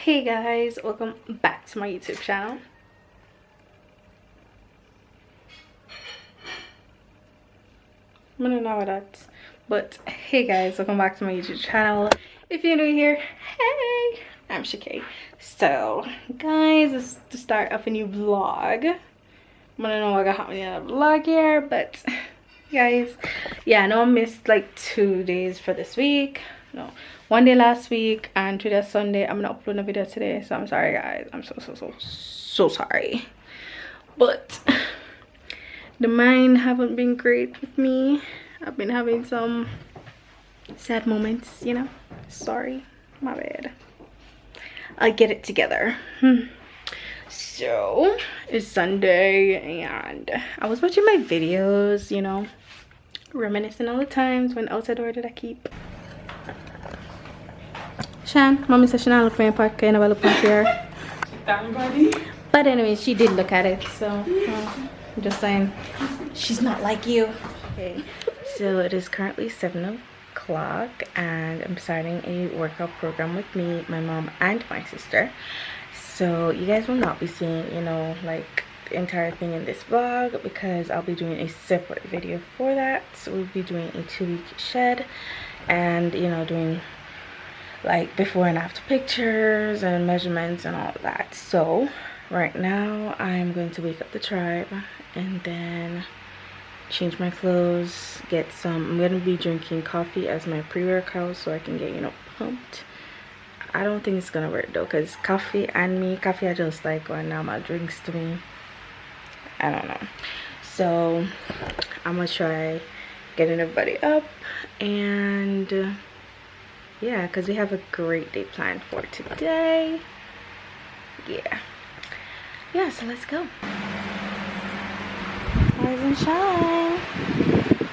Hey guys, welcome back to my YouTube channel. I don't know what that's, but hey guys, welcome back to my YouTube channel. If you're new here, hey, I'm Shakay. So guys, this is the start of a new vlog. I don't know what happened in a vlog here, but guys, yeah, I know I missed like 2 days for this week. No, 1 day last week, and today's Sunday. I'm gonna upload a video today, so I'm sorry guys. I'm so sorry, but the mind haven't been great with me. I've been having some sad moments, you know. Sorry, my bad. I'll get it together. So it's Sunday and I was watching my videos, you know, reminiscing all the times when outside door did I keep. Shan, mommy said she not look for your pocket, I never look at here. But anyway, she did look at it, so I'm just saying she's not like you. Okay, so it is currently 7 o'clock and I'm starting a workout program with me, my mom, and my sister. So you guys will not be seeing, you know, like the entire thing in this vlog because I'll be doing a separate video for that. So we'll be doing a 2-week shed and, you know, doing like before and after pictures and measurements and all of that. So right now I'm going to wake up the tribe and then change my clothes, get some. I'm gonna be drinking coffee as my pre-workout so I can get, you know, pumped. I don't think it's gonna work though, because coffee are just like one normal drinks to me. I don't know. So I'm gonna try getting everybody up and yeah, because we have a great day planned for today. Yeah, so let's go. Rise and shine.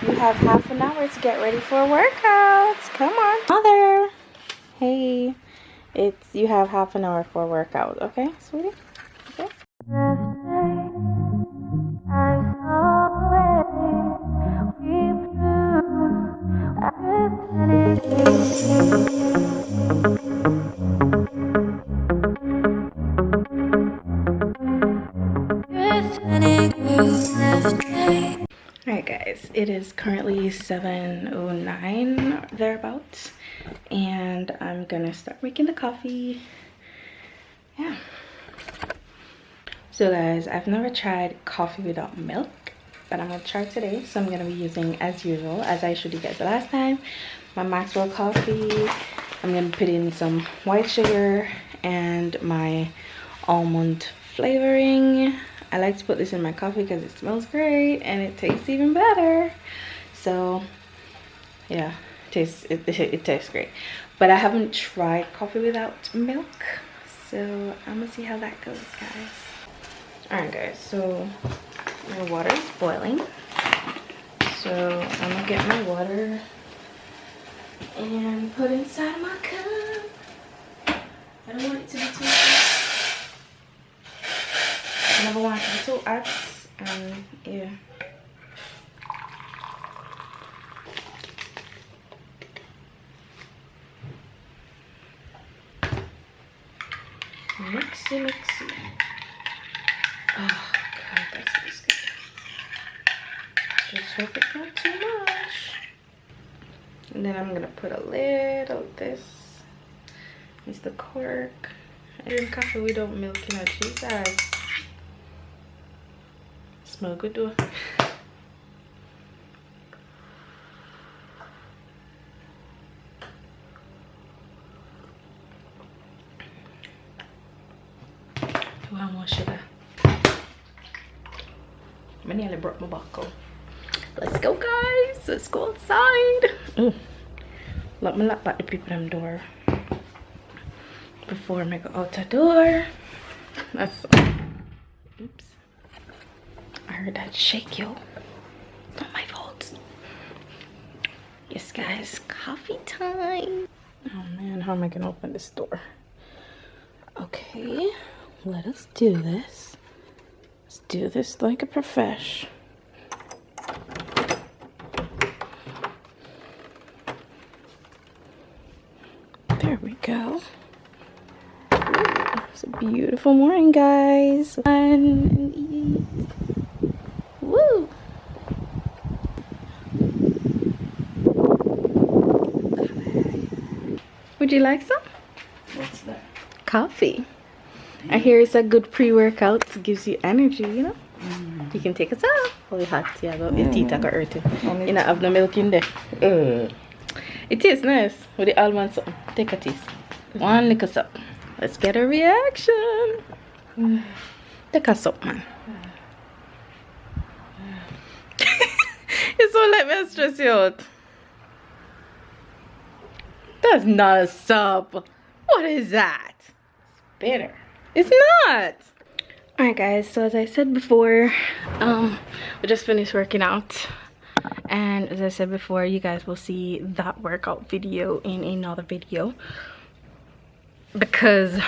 You have half an hour to get ready for workouts. Come on, mother. Hey, you have half an hour for workout, okay, sweetie? Okay. Alright guys, it is currently 7:09 thereabouts and I'm gonna start making the coffee. Yeah, so guys, I've never tried coffee without milk, but I'm gonna try today. So I'm gonna be using, as usual, as I showed you guys the last time, my Maxwell coffee. I'm gonna put in some white sugar and my almond flavoring. I like to put this in my coffee because it smells great and it tastes even better. So yeah, it tastes great. But I haven't tried coffee without milk, so I'm gonna see how that goes, guys. Alright guys, so my water is boiling, so I'm gonna get my water and put inside my cup. I don't want it to be too hot. I never want it to be too hot, and yeah. Mixy. Oh god, that smells good. Just hope it's not too much. And then I'm gonna put a little of this. It's the cork. I drink coffee without milk, you know, Jesus. Smell good though. Do I want more sugar? I nearly broke my buckle. Let's go, guys. Let's go outside. Let me lock back the people them door before I go out the door. That's oops. I heard that shake, yo. Not my fault. Yes, guys, coffee time. Oh man, how am I gonna open this door? Okay, let us do this. Let's do this like a profesh. There we go. Ooh. It's a beautiful morning, guys. Fun and eat. Woo! Would you like some? What's that? Coffee. I hear it's a good pre-workout. It gives you energy, you know? You can take it out. Holy hot. Yeah, but your teeth are hurt. You know, have no milk in there. It tastes nice with the almond something. Take a taste. One little sup. Let's get a reaction. Take a sup, man. It's all let me stress you out. That's not a sup. What is that? It's bitter. It's not. Alright guys, so as I said before, we just finished working out. And as I said before, you guys will see that workout video in another video. Because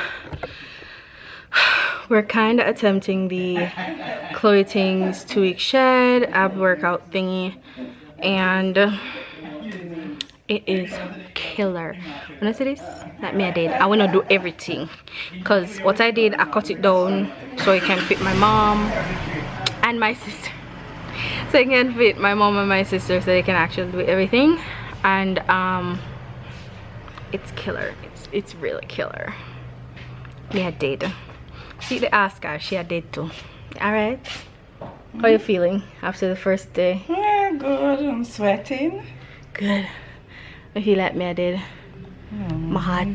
we're kind of attempting the Chloe Ting's 2-week shed ab workout thingy. And it is killer. When I say this, that me I did. I want to do everything. Because what I did, I cut it down so it can fit my mom and my sister. So it can fit my mom and my sister so they can actually do everything. And it's killer. It's really killer. Me I did. See the ass guy, she I did too. Alright. How are you feeling after the first day? Yeah, good. I'm sweating. Good. I feel like me I did. My heart.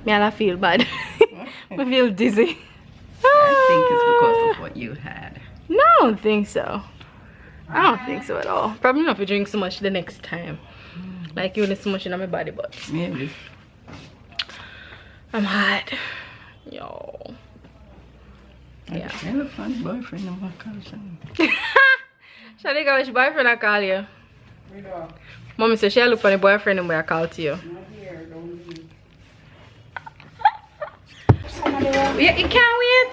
Me I feel bad. I feel dizzy. I think it's because of what you had. No, I don't think so. I don't think so at all. Probably not if you drink so much the next time. Like you only so much in my body, but Maybe. I'm hot. Yo. Yeah. Elephant boyfriend of my cousin. Shanika, which boyfriend I call you? Mommy said she look for the boyfriend and I call to you. Yeah, you can't wait.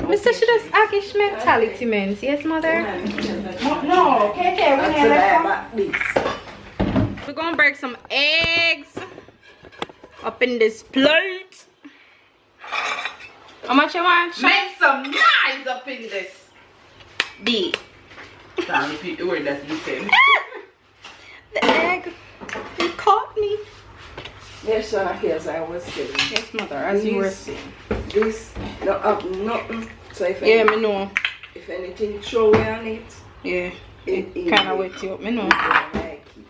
Mr. She does Akish mentality, man. Yes, mother? No, okay, We're gonna break some eggs up in this plate. How much you want? Make some noise up in this. B. I'll repeat the word that you said. The egg. You caught me. Yes, sir, as I was saying. Yes, mother, as you were saying. This, no, nothing. So if Yeah, me know. If anything show on it, Yeah, it kind of wet you up, me know. Like it.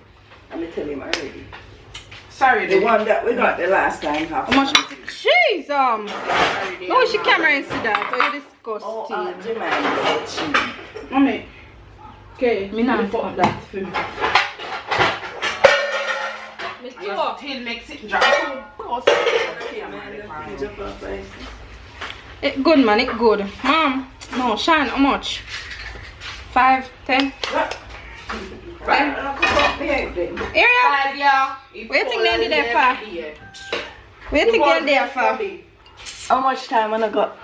I'm going to tell him already. Sorry, The one that we got the last time. How much? Jeez, no, she camera into that. Oh, you disgusting. Oh, Jamaica. Mommy. Okay, me not fuck that food. Me too. Till makes it drop. It good, man. It good. Mom, no, Shan, how much? 5, 10. Area. 5, yeah. Waiting there there for. Waiting there for. How much time when I got?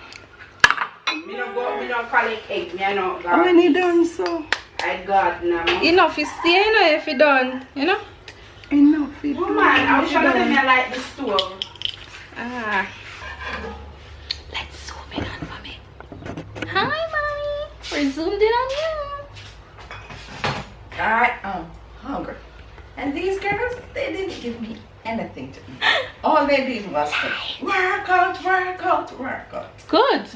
Me don't call it 8. Me I know. How many done so? I got now. Enough is stay, you know, if you done, you know? Enough. Woman, I was trying to tell me I like the stove. Ah. Let's zoom in on mommy. Hi, mommy. We're zoomed in on you. Alright, hungry. And these girls, they didn't give me anything to eat. All they did was to work out. Good.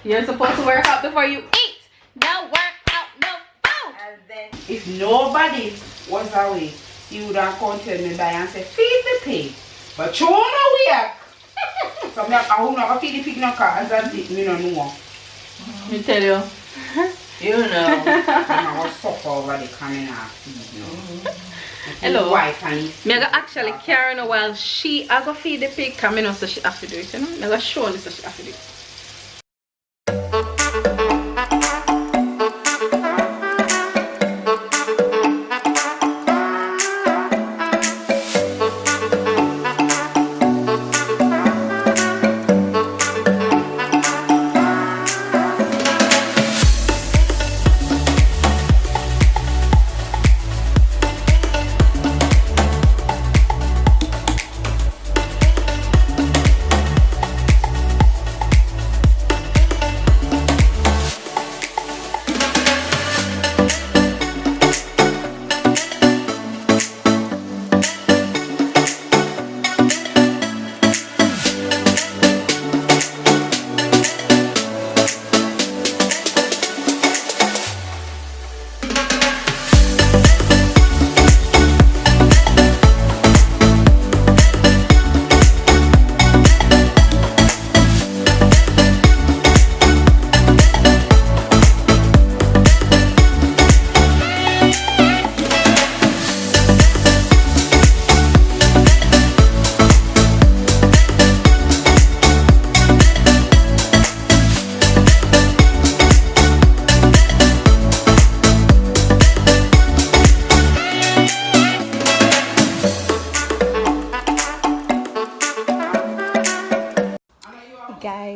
You're supposed to work out before you eat. No work out, no food. And then If nobody was away, you would have come tell me by and say, feed the pig. But you don't know where. So I will not feed the pig no car as I did, me no know. Me tell you. You know, I was suffer over the coming out. Hello. Wife and Me I go actually carry her while I go feed the pig. Come in so she have to do it, you know. Me I go show her so she have to do it.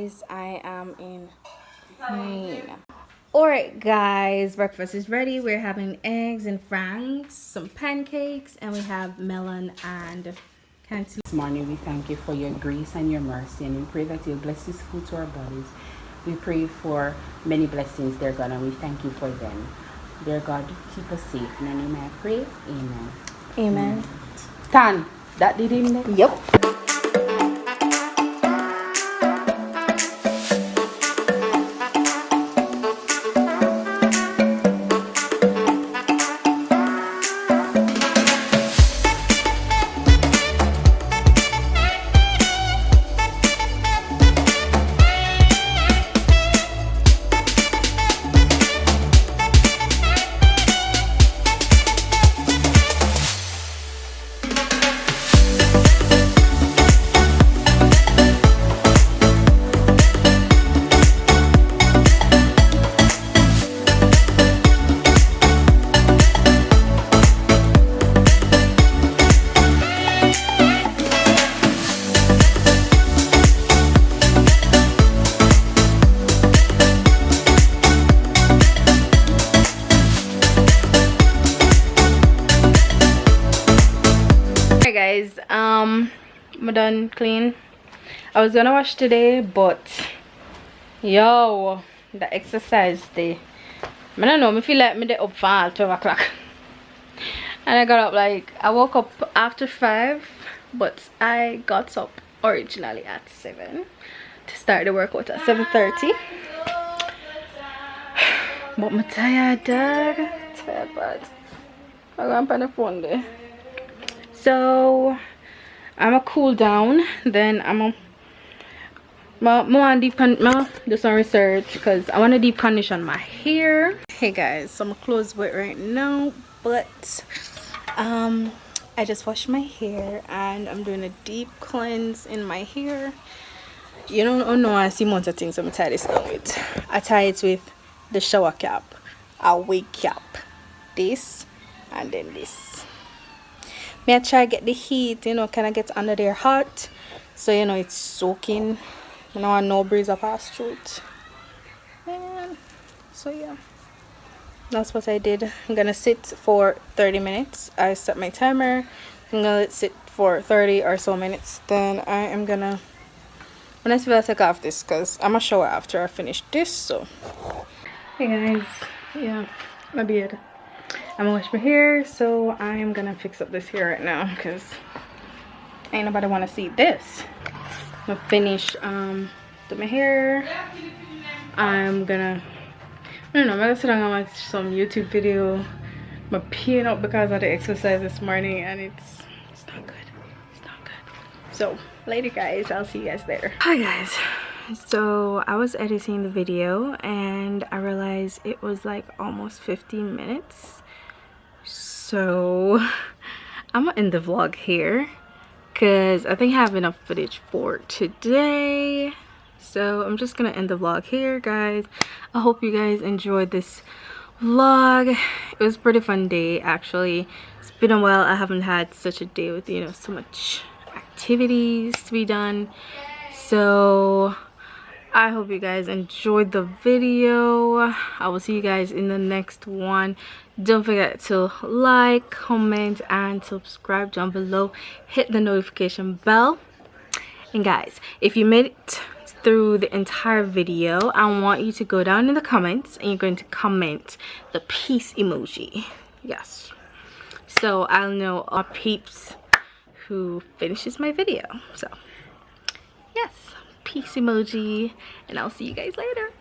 guys, I am in pain. Alright guys, breakfast is ready. We're having eggs and franks, some pancakes, and we have melon and canteen. This morning we thank you for your grace and your mercy, and we pray that you'll bless this food to our bodies. We pray for many blessings, dear God, and we thank you for them. Dear God, keep us safe. In your name I pray. Amen. Amen. Tan, that did in there? Yep. Guys, I'm done clean. I was gonna wash today, but yo, the exercise day, I don't know, I feel like me up for 12 o'clock and I got up like, I woke up after 5, but I got up originally at 7 to start the workout at 7:30. But I'm tired, dog. Tired bad. I'm going to on the phone there. So I'm gonna cool down, then I'm gonna do some research because I want to deep condition my hair. Hey guys, so I'm close with right now, but I just washed my hair and I'm doing a deep cleanse in my hair. You don't know, I see most of things. I'm tie this down with. I tie it with the shower cap, a wig cap, this, and then this. I try to get the heat, you know, kind of get under there hot, so you know it's soaking. You know, no breeze up past through it. And so yeah, that's what I did. I'm gonna sit for 30 minutes. I set my timer. I'm gonna let it sit for 30 or so minutes. Then I am gonna, when I feel I take off this, because I'm gonna shower after I finish this. So hey guys, yeah, my beard. I'm gonna wash my hair, so I'm gonna fix up this hair right now because ain't nobody want to see this. I'm gonna finish do my hair. I'm gonna, I don't know, I'm gonna sit down and watch some YouTube video. I'm peeing up because of the exercise this morning and it's not good. It's not good. So later guys, I'll see you guys later. Hi guys. So I was editing the video and I realized it was like almost 15 minutes. So I'm gonna end the vlog here because I think I have enough footage for today. So I'm just gonna end the vlog here, guys. I hope you guys enjoyed this vlog. It was a pretty fun day actually. It's been a while. I haven't had such a day with, you know, so much activities to be done. So I hope you guys enjoyed the video. I will see you guys in the next one. Don't forget to like, comment, and subscribe down below. Hit the notification bell. And guys, if you made it through the entire video, I want you to go down in the comments and you're going to comment the peace emoji. Yes, so I'll know our peeps who finishes my video. So yes, peace emoji, and I'll see you guys later.